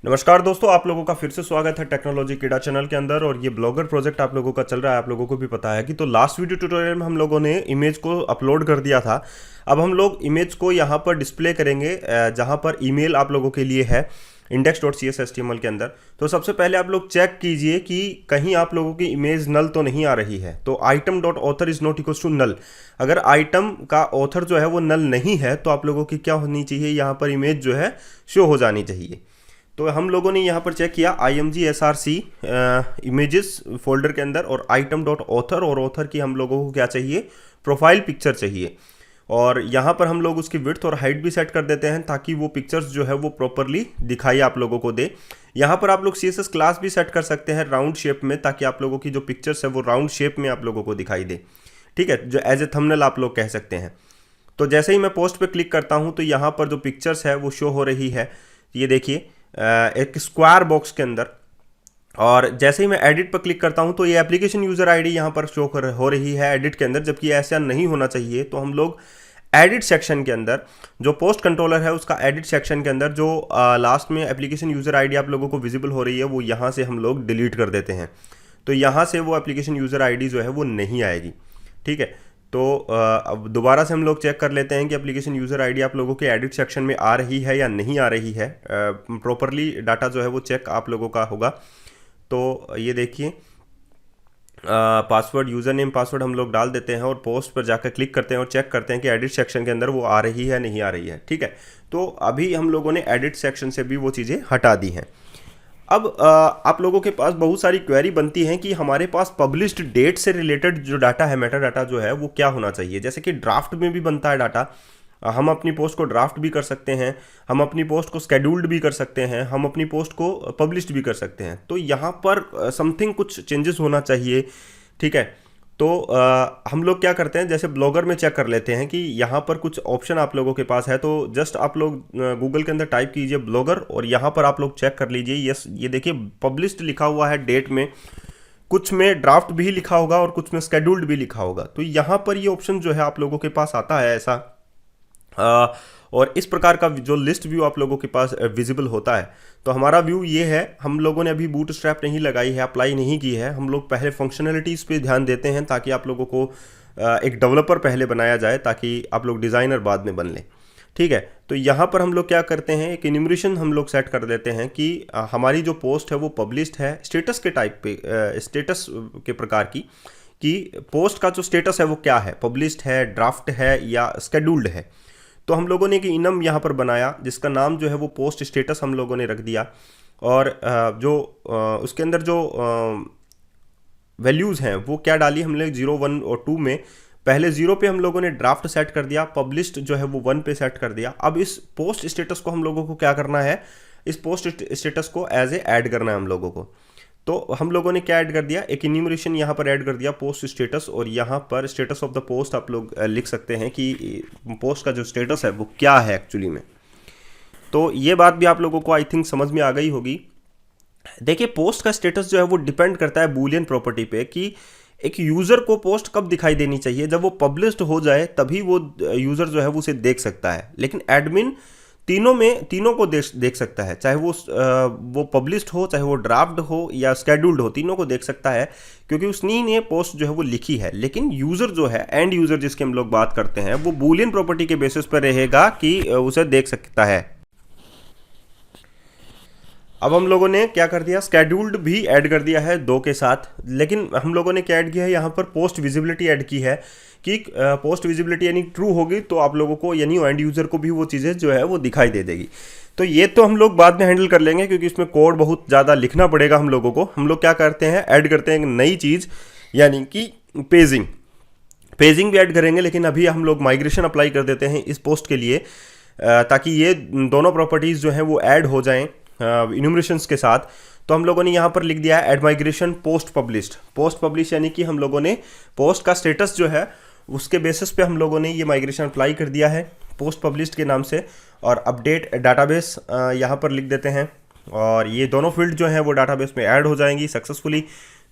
नमस्कार दोस्तों, आप लोगों का फिर से स्वागत है टेक्नोलॉजी कीड़ा चैनल के अंदर। और ये ब्लॉगर प्रोजेक्ट आप लोगों का चल रहा है, आप लोगों को भी पता है कि तो लास्ट वीडियो ट्यूटोरियल में हम लोगों ने इमेज को अपलोड कर दिया था। अब हम लोग इमेज को यहाँ पर डिस्प्ले करेंगे जहाँ पर ईमेल आप लोगों के लिए है index.cshtml के अंदर। तो सबसे पहले आप लोग चेक कीजिए कि कहीं आप लोगों की इमेज नल तो नहीं आ रही है। तो item.author is not equal to null. अगर आइटम का ऑथर जो है वो नल नहीं है तो आप लोगों की क्या होनी चाहिए, यहाँ पर इमेज जो है शो हो जानी चाहिए। तो हम लोगों ने यहाँ पर चेक किया imgsrc इमेजेस फोल्डर के अंदर और item.author, और ऑथर की हम लोगों को क्या चाहिए, प्रोफाइल पिक्चर चाहिए। और यहाँ पर हम लोग उसकी विड्थ और हाइट भी सेट कर देते हैं ताकि वो पिक्चर्स जो है वो प्रॉपरली दिखाई आप लोगों को दे। यहाँ पर आप लोग CSS क्लास भी सेट कर सकते हैं राउंड शेप में, ताकि आप लोगों की जो पिक्चर्स है वो राउंड शेप में आप लोगों को दिखाई दे। ठीक है, जो एज ए थंबनेल आप लोग कह सकते हैं। तो जैसे ही मैं पोस्ट पे क्लिक करता हूँ तो यहाँ पर जो पिक्चर्स है वो शो हो रही है, ये देखिए एक स्क्वायर बॉक्स के अंदर। और जैसे ही मैं एडिट पर क्लिक करता हूं तो ये एप्लीकेशन यूजर आईडी यहाँ पर शो हो रही है एडिट के अंदर, जबकि ऐसा नहीं होना चाहिए। तो हम लोग एडिट सेक्शन के अंदर जो पोस्ट कंट्रोलर है उसका एडिट सेक्शन के अंदर जो लास्ट में एप्लीकेशन यूजर आईडी आप लोगों को विजिबल हो रही है वो यहाँ से हम लोग डिलीट कर देते हैं। तो यहाँ से वो एप्लीकेशन यूजर आईडी जो है वो नहीं आएगी। ठीक है, तो अब दोबारा से हम लोग चेक कर लेते हैं कि एप्लीकेशन यूज़र आईडी आप लोगों के एडिट सेक्शन में आ रही है या नहीं आ रही है। प्रॉपरली डाटा जो है वो चेक आप लोगों का होगा। तो ये देखिए, पासवर्ड, यूज़र नेम पासवर्ड हम लोग डाल देते हैं और पोस्ट पर जाकर क्लिक करते हैं और चेक करते हैं कि एडिट सेक्शन के अंदर वो आ रही है नहीं आ रही है। ठीक है, तो अभी हम लोगों ने एडिट सेक्शन से भी वो चीज़ें हटा दी हैं। अब आप लोगों के पास बहुत सारी क्वेरी बनती हैं कि हमारे पास पब्लिश्ड डेट से रिलेटेड जो डाटा है, मेटा डाटा जो है वो क्या होना चाहिए। जैसे कि ड्राफ्ट में भी बनता है डाटा, हम अपनी पोस्ट को ड्राफ्ट भी कर सकते हैं, हम अपनी पोस्ट को स्केड्यूल्ड भी कर सकते हैं, हम अपनी पोस्ट को पब्लिश्ड भी कर सकते हैं। तो यहाँ पर समथिंग कुछ चेंजेस होना चाहिए। ठीक है, तो हम लोग क्या करते हैं, जैसे ब्लॉगर में चेक कर लेते हैं कि यहाँ पर कुछ ऑप्शन आप लोगों के पास है। तो जस्ट आप लोग गूगल के अंदर टाइप कीजिए ब्लॉगर और यहाँ पर आप लोग चेक कर लीजिए। यस, ये देखिए पब्लिश्ड लिखा हुआ है डेट में, कुछ में ड्राफ्ट भी लिखा होगा और कुछ में स्केड्यूल्ड भी लिखा होगा। तो यहाँ पर ये ऑप्शन जो है आप लोगों के पास आता है ऐसा, और इस प्रकार का जो लिस्ट व्यू आप लोगों के पास विजिबल होता है। तो हमारा व्यू ये है, हम लोगों ने अभी बूटस्ट्रैप नहीं लगाई है, अप्लाई नहीं की है। हम लोग पहले फंक्शनलिटीज़ पे ध्यान देते हैं ताकि आप लोगों को एक डेवलपर पहले बनाया जाए ताकि आप लोग डिज़ाइनर बाद में बन लें। ठीक है, तो यहाँ पर हम लोग क्या करते हैं, एक इन्यूमरेशन हम लोग सेट कर देते हैं कि हमारी जो पोस्ट है वो पब्लिश्ड है, स्टेटस के टाइप पे, स्टेटस के प्रकार की, कि पोस्ट का जो स्टेटस है वो क्या है, पब्लिश्ड है, ड्राफ्ट है या स्केड्यूल्ड है। तो हम लोगों ने एक इनम यहाँ पर बनाया जिसका नाम जो है वो पोस्ट स्टेटस हम लोगों ने रख दिया। और जो उसके अंदर जो वैल्यूज़ हैं वो क्या डाली हमने, 0, 1 और 2 में। पहले 0 पे हम लोगों ने ड्राफ्ट सेट कर दिया, पब्लिश्ड जो है वो 1 पे सेट कर दिया। अब इस पोस्ट स्टेटस को हम लोगों को क्या करना है, इस पोस्ट स्टेटस को एज ए ऐड करना है हम लोगों को। तो हम लोगों ने क्या ऐड कर दिया, एक इन्यूमरेशन यहाँ पर ऐड कर दिया, पोस्ट स्टेटस। और यहाँ पर स्टेटस ऑफ द पोस्ट आप लोग लिख सकते हैं कि पोस्ट का जो स्टेटस है वो क्या है एक्चुअली में। तो ये बात भी आप लोगों को आई थिंक समझ में आ गई होगी। देखिए, पोस्ट का स्टेटस जो है वो डिपेंड करता है बूलियन प्रॉपर्टी पे कि एक यूज़र को पोस्ट कब दिखाई देनी चाहिए, जब वो पब्लिश्ड हो जाए तभी वो यूज़र जो है वो उसे देख सकता है। लेकिन एडमिन तीनों को देख सकता है, चाहे वो पब्लिश्ड हो, चाहे वो ड्राफ्ट हो या स्केड्यूल्ड हो, तीनों को देख सकता है क्योंकि उसने ने पोस्ट जो है वो लिखी है। लेकिन यूज़र जो है, एंड यूज़र जिसके हम लोग बात करते हैं, वो बूलियन प्रॉपर्टी के बेसिस पर रहेगा कि उसे देख सकता है। अब हम लोगों ने क्या कर दिया, स्केड्यूल्ड भी ऐड कर दिया है 2 के साथ। लेकिन हम लोगों ने क्या ऐड किया है, यहाँ पर पोस्ट विजिबिलिटी ऐड की है कि पोस्ट विजिबिलिटी यानी ट्रू होगी तो आप लोगों को यानी एंड यूज़र को भी वो चीज़ें जो है वो दिखाई दे देगी। तो ये तो हम लोग बाद में हैंडल कर लेंगे क्योंकि इसमें कोड बहुत ज़्यादा लिखना पड़ेगा हम लोगों को। हम लोग क्या करते हैं, ऐड करते हैं एक नई चीज़ यानी कि पेजिंग भी ऐड करेंगे। लेकिन अभी हम लोग माइग्रेशन अप्लाई कर देते हैं इस पोस्ट के लिए ताकि ये दोनों प्रॉपर्टीज़ जो हैं वो ऐड हो जाएँ इन्यूमरेशंस के साथ। तो हम लोगों ने यहाँ पर लिख दिया है ऐड माइग्रेशन पोस्ट पब्लिश यानी कि हम लोगों ने पोस्ट का स्टेटस जो है उसके बेसिस पे हम लोगों ने ये माइग्रेशन अप्लाई कर दिया है पोस्ट पब्लिश्ड के नाम से। और अपडेट डाटाबेस यहाँ पर लिख देते हैं और ये दोनों फील्ड जो हैं वो डाटाबेस में ऐड हो जाएंगी सक्सेसफुली।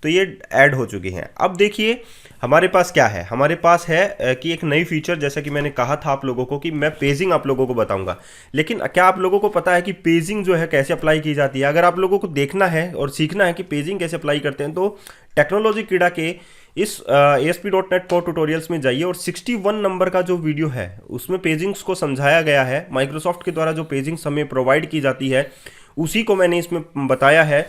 तो ये ऐड हो चुकी हैं। अब देखिए हमारे पास क्या है, हमारे पास है कि एक नई फीचर, जैसा कि मैंने कहा था आप लोगों को कि मैं पेजिंग आप लोगों को बताऊंगा। लेकिन क्या आप लोगों को पता है कि पेजिंग जो है कैसे अप्लाई की जाती है? अगर आप लोगों को देखना है और सीखना है कि पेजिंग कैसे अप्लाई करते हैं, तो टेक्नोलॉजी कीड़ा के इस ASP.NET कोर ट्यूटोरियल्स में जाइए और 61 नंबर का जो वीडियो है उसमें पेजिंग्स को समझाया गया है। माइक्रोसॉफ्ट के द्वारा जो पेजिंग्स हमें प्रोवाइड की जाती है उसी को मैंने इसमें बताया है,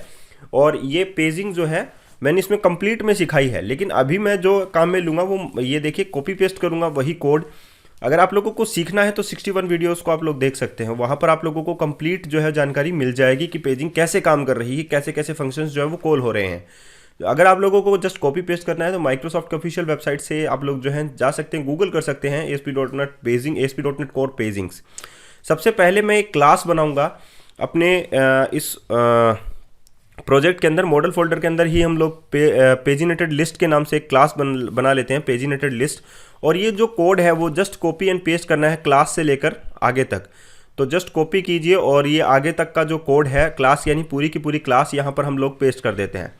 और ये पेजिंग जो है मैंने इसमें कंप्लीट में सिखाई है। लेकिन अभी मैं जो काम में लूँगा वो ये देखिए कॉपी पेस्ट करूँगा वही कोड। अगर आप लोगों को सीखना है तो 61 वीडियोस को आप लोग देख सकते हैं, वहाँ पर आप लोगों को कंप्लीट जो है जानकारी मिल जाएगी कि पेजिंग कैसे काम कर रही है, कैसे कैसे फंक्शंस जो है वो कॉल हो रहे हैं। अगर आप लोगों को जस्ट कॉपी पेस्ट करना है तो माइक्रोसॉफ्ट के ऑफिशियल वेबसाइट से आप लोग जो है जा सकते हैं, गूगल कर सकते हैं ASP.NET पेजिंग, ASP.NET कोर पेजिंग्स। सबसे पहले मैं एक क्लास बनाऊंगा अपने इस प्रोजेक्ट के अंदर, मॉडल फोल्डर के अंदर ही हम लोग पेजिनेटेड लिस्ट के नाम से एक क्लास बना लेते हैं, पेजिनेटेड लिस्ट। और ये जो कोड है वो जस्ट कॉपी एंड पेस्ट करना है क्लास से लेकर आगे तक। तो जस्ट कॉपी कीजिए और ये आगे तक का जो कोड है क्लास, यानी पूरी की पूरी क्लास यहाँ पर हम लोग पेस्ट कर देते हैं।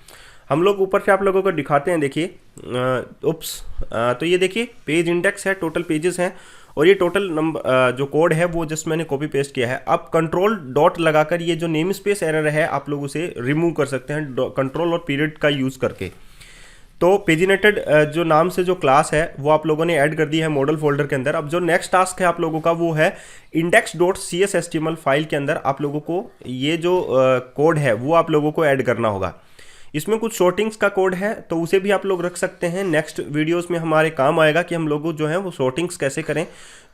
हम लोग ऊपर से आप लोगों को दिखाते हैं, देखिए तो ये देखिए पेज इंडेक्स है, टोटल पेजेस हैं, और ये टोटल नंबर जो कोड है वो जस्ट मैंने कॉपी पेस्ट किया है। अब कंट्रोल डॉट लगाकर ये जो नेम स्पेस एरर है आप लोग उसे रिमूव कर सकते हैं कंट्रोल और पीरियड का यूज़ करके। तो पेजिनेटेड जो नाम से जो क्लास है वो आप लोगों ने ऐड कर दी है मॉडल फोल्डर के अंदर। अब जो नेक्स्ट टास्क है आप लोगों का वो है index.cshtml फाइल के अंदर आप लोगों को ये जो कोड है वो आप लोगों को ऐड करना होगा। इसमें कुछ शॉर्टिंग्स का कोड है तो उसे भी आप लोग रख सकते हैं, नेक्स्ट वीडियोस में हमारे काम आएगा कि हम लोग जो है वो शॉर्टिंग्स कैसे करें।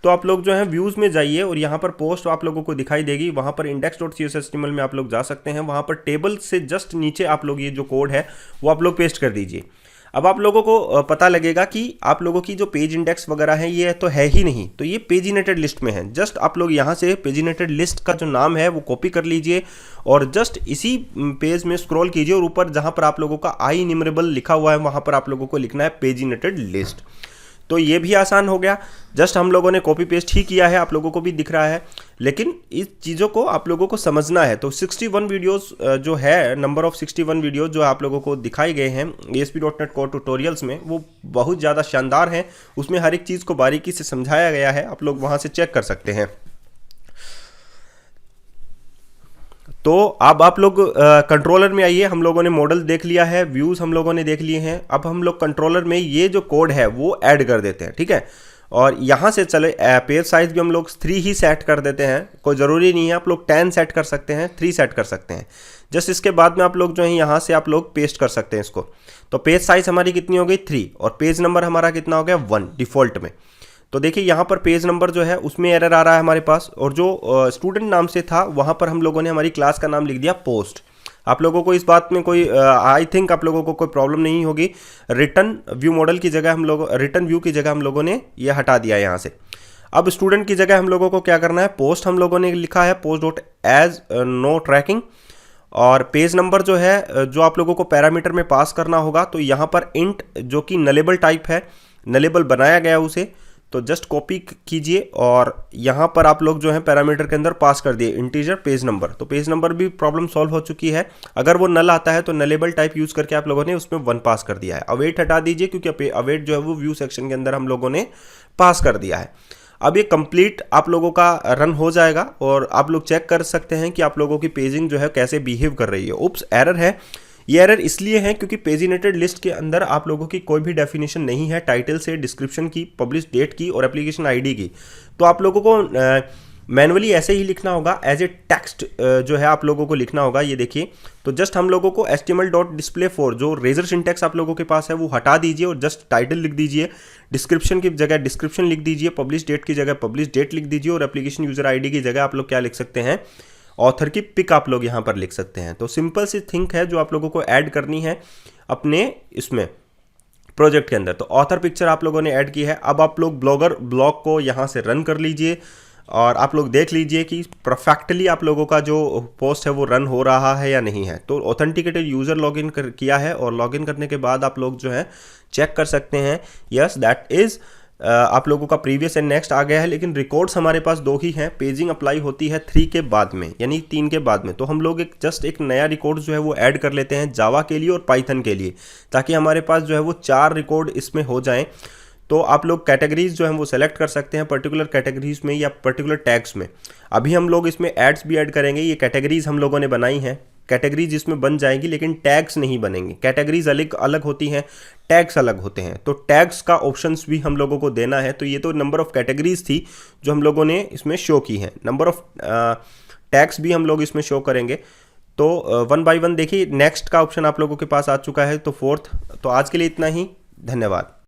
तो आप लोग जो है व्यूज़ में जाइए और यहाँ पर पोस्ट आप लोगों को दिखाई देगी, वहाँ पर index.cshtml में आप लोग जा सकते हैं, वहाँ पर टेबल से जस्ट नीचे आप लोग ये जो कोड है वो आप लोग पेस्ट कर दीजिए। अब आप लोगों को पता लगेगा कि आप लोगों की जो पेज इंडेक्स वगैरह है ये तो है ही नहीं, तो ये पेजिनेटेड लिस्ट में है। जस्ट आप लोग यहाँ से पेजिनेटेड लिस्ट का जो नाम है वो कॉपी कर लीजिए और जस्ट इसी पेज में स्क्रॉल कीजिए और ऊपर जहाँ पर आप लोगों का आई इन्यूमरेबल लिखा हुआ है वहाँ पर आप लोगों को लिखना है पेजिनेटेड लिस्ट। तो ये भी आसान हो गया, जस्ट हम लोगों ने कॉपी पेस्ट ही किया है, आप लोगों को भी दिख रहा है, लेकिन इस चीज़ों को आप लोगों को समझना है। तो 61 वीडियोस जो है, नंबर ऑफ 61 वीडियोस जो आप लोगों को दिखाई गए हैं ASP.NET कोर ट्यूटोरियल्स में वो बहुत ज़्यादा शानदार हैं। उसमें हर एक चीज़ को बारीकी से समझाया गया है, आप लोग वहाँ से चेक कर सकते हैं। तो अब आप लोग कंट्रोलर में आइए, हम लोगों ने मॉडल देख लिया है, व्यूज़ हम लोगों ने देख लिए हैं। अब हम लोग कंट्रोलर में ये जो कोड है वो ऐड कर देते हैं, ठीक है। और यहाँ से चले पेज साइज भी हम लोग 3 ही सेट कर देते हैं, कोई ज़रूरी नहीं है, आप लोग 10 सेट कर सकते हैं, 3 सेट कर सकते हैं। जस्ट इसके बाद में आप लोग जो है यहाँ से आप लोग पेस्ट कर सकते हैं इसको। तो पेज साइज हमारी कितनी हो गई 3 और पेज नंबर हमारा कितना हो गया 1 डिफ़ॉल्ट में। तो देखिए यहाँ पर पेज नंबर जो है उसमें एरर आ रहा है हमारे पास, और जो स्टूडेंट नाम से था वहाँ पर हम लोगों ने हमारी क्लास का नाम लिख दिया पोस्ट। आप लोगों को इस बात में कोई आई थिंक आप लोगों को कोई प्रॉब्लम नहीं होगी। रिटर्न व्यू मॉडल की जगह हम लोग रिटर्न व्यू की जगह हम लोगों ने ये हटा दिया यहाँ से। अब स्टूडेंट की जगह हम लोगों को क्या करना है, पोस्ट हम लोगों ने लिखा है post dot as no tracking. और पेज नंबर जो है जो आप लोगों को पैरामीटर में पास करना होगा, तो यहाँ पर इंट जो कि नलेबल टाइप है, नलेबल बनाया गया उसे, तो जस्ट कॉपी कीजिए और यहाँ पर आप लोग जो है पैरामीटर के अंदर पास कर दिए इंटीजर पेज नंबर। तो पेज नंबर भी प्रॉब्लम सॉल्व हो चुकी है। अगर वो नल आता है तो नलेबल टाइप यूज़ करके आप लोगों ने उसमें 1 पास कर दिया है। अवेट हटा दीजिए क्योंकि अवेट जो है वो व्यू सेक्शन के अंदर हम लोगों ने पास कर दिया है। अब ये कंप्लीट आप लोगों का रन हो जाएगा और आप लोग चेक कर सकते हैं कि आप लोगों की पेजिंग जो है कैसे बिहेव कर रही है। उप्स एरर है, ये एरर इसलिए है क्योंकि पेजिनेटेड लिस्ट के अंदर आप लोगों की कोई भी डेफिनेशन नहीं है टाइटल से, डिस्क्रिप्शन की, पब्लिश डेट की और एप्लीकेशन आईडी की। तो आप लोगों को मैनुअली ऐसे ही लिखना होगा, एज ए टेक्स्ट जो है आप लोगों को लिखना होगा। ये देखिए, तो जस्ट हम लोगों को HTML.display4 जो रेजर सिंटैक्स आप लोगों के पास है वो हटा दीजिए और जस्ट टाइटल लिख दीजिए, डिस्क्रिप्शन की जगह डिस्क्रिप्शन लिख दीजिए, पब्लिश डेट की जगह पब्लिश डेट लिख दीजिए और एप्लीकेशन यूजर आईडी की जगह आप लोग क्या लिख सकते हैं, ऑथर की पिक आप लोग यहाँ पर लिख सकते हैं। तो सिंपल सी थिंक है जो आप लोगों को ऐड करनी है अपने इसमें प्रोजेक्ट के अंदर। तो ऑथर पिक्चर आप लोगों ने ऐड की है। अब आप लोग ब्लॉग को यहाँ से रन कर लीजिए और आप लोग देख लीजिए कि परफेक्टली आप लोगों का जो पोस्ट है वो रन हो रहा है या नहीं है। तो ऑथेंटिकेटेड यूज़र लॉगिन किया है और लॉगिन करने के बाद आप लोग जो है चेक कर सकते हैं, यस दैट इज़ आप लोगों का प्रीवियस एंड नेक्स्ट आ गया है, लेकिन रिकॉर्ड्स हमारे पास 2 ही हैं। पेजिंग अप्लाई होती है 3 के बाद में, यानी 3 के बाद में। तो हम लोग एक नया रिकॉर्ड जो है वो ऐड कर लेते हैं जावा के लिए और पाइथन के लिए, ताकि हमारे पास जो है वो 4 रिकॉर्ड इसमें हो जाएं। तो आप लोग कैटेगरीज जो है वो सेलेक्ट कर सकते हैं पर्टिकुलर कैटेगरीज में या पर्टिकुलर टैग्स में। अभी हम लोग इसमें एड्स भी ऐड करेंगे। ये कैटेगरीज हम लोगों ने बनाई हैं, कैटेगरीज इसमें बन जाएंगी, लेकिन टैग्स नहीं बनेंगे। कैटेगरीज अलग अलग होती हैं, टैग्स अलग होते हैं। तो टैग्स का ऑप्शंस भी हम लोगों को देना है। तो ये तो नंबर ऑफ कैटेगरीज थी जो हम लोगों ने इसमें शो की हैं। नंबर ऑफ टैग्स भी हम लोग इसमें शो करेंगे। तो 1 बाय 1 देखिए, नेक्स्ट का ऑप्शन आप लोगों के पास आ चुका है, तो 4th। तो आज के लिए इतना ही, धन्यवाद।